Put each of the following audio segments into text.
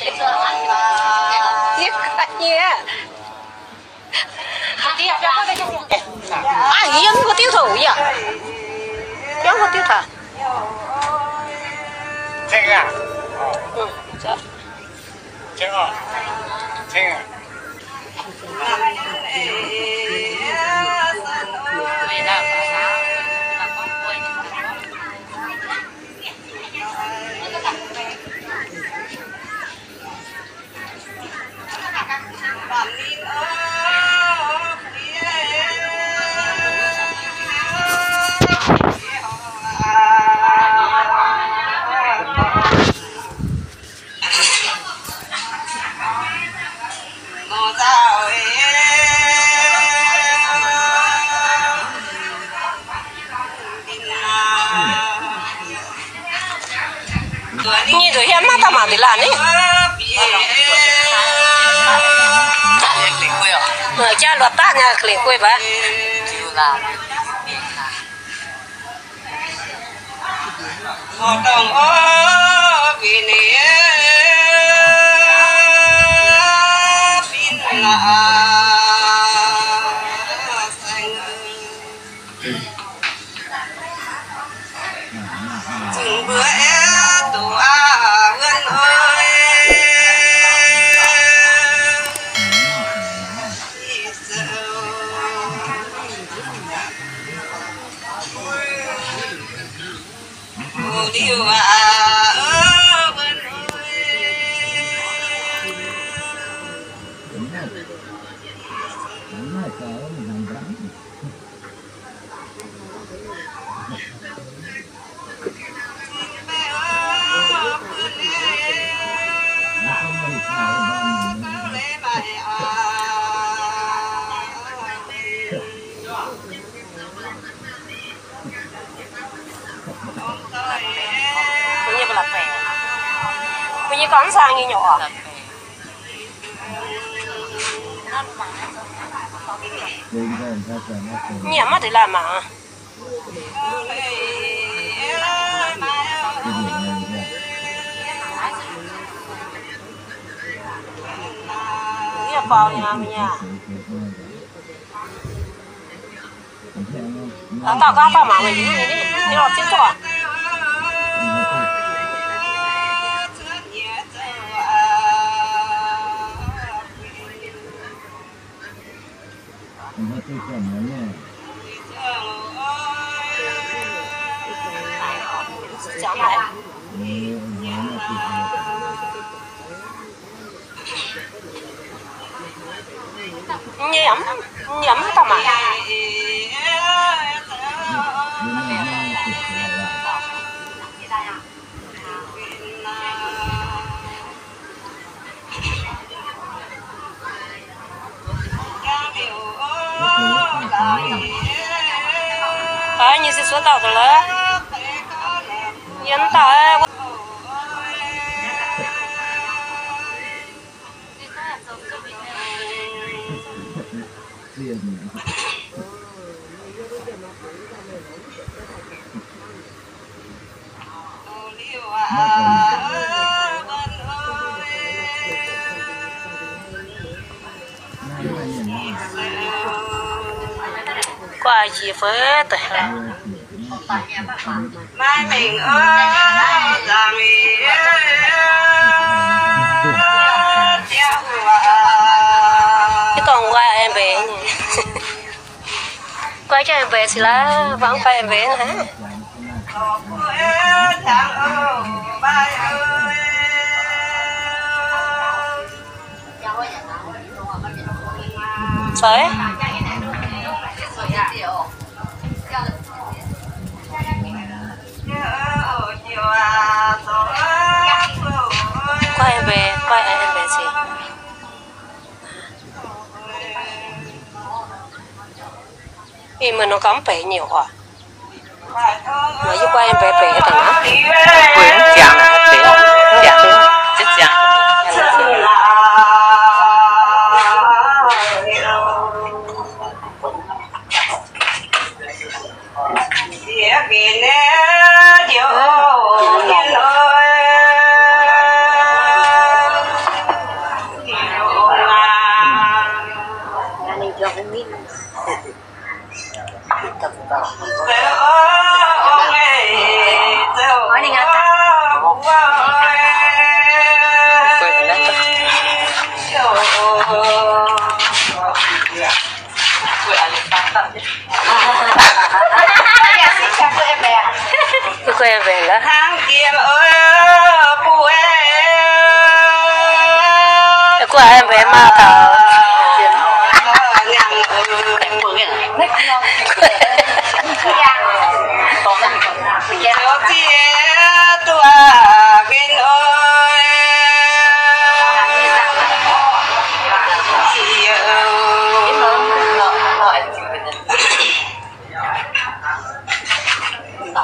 Tiếc nhé. À, yên có tiêu thụ nhỉ? Yên có tiêu thụ. Chính à? Ừ, dạ. Chính à? Chính à? Nhìn rồi em mắt tao mà thì làm đấy. Người cha luật ta nhà liền quê vậy. Một đồng ơ vì nế pin là xanh chừng bữa tụ vươn ơi điều Bây giờ con sang như nhỏ. Nhẹ mắt để làm mà. Nhẹ bao nhà mình nhà. Tao mà mày như thế đi, đi học tiếp thôi. Chán lại. Nhắm tao mà. Như sẽ xuống tàu rồi đó. Yên tàu. Qua gì phết mai mình ơi là mình cái còn qua em về quay cho em về xí lá vẫn quay em về hả sới quay em về xí vì mình nó cắm bể nhiều quá mà giúp quay em về bể thằng nó quên chàng bể chàng chết chàng của em bé mà thở Yo chia tua kinh ơi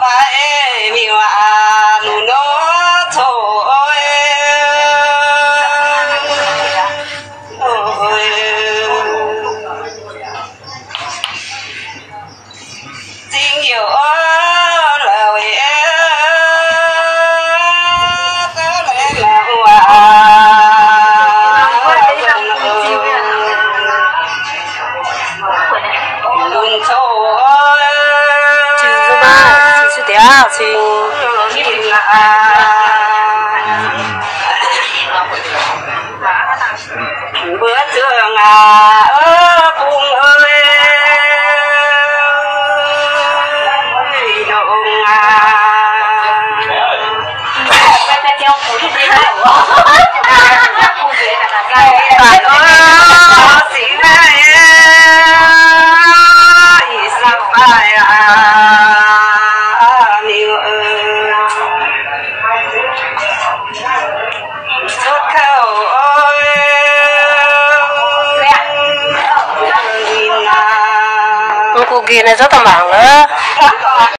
ba em mi wa nu nó thôi tình yêu lời có lẽ là luôn thôi chứ mà chứ đéo chứ bữa trường ở cung ơi đồng cô kia này rất là mảng nữa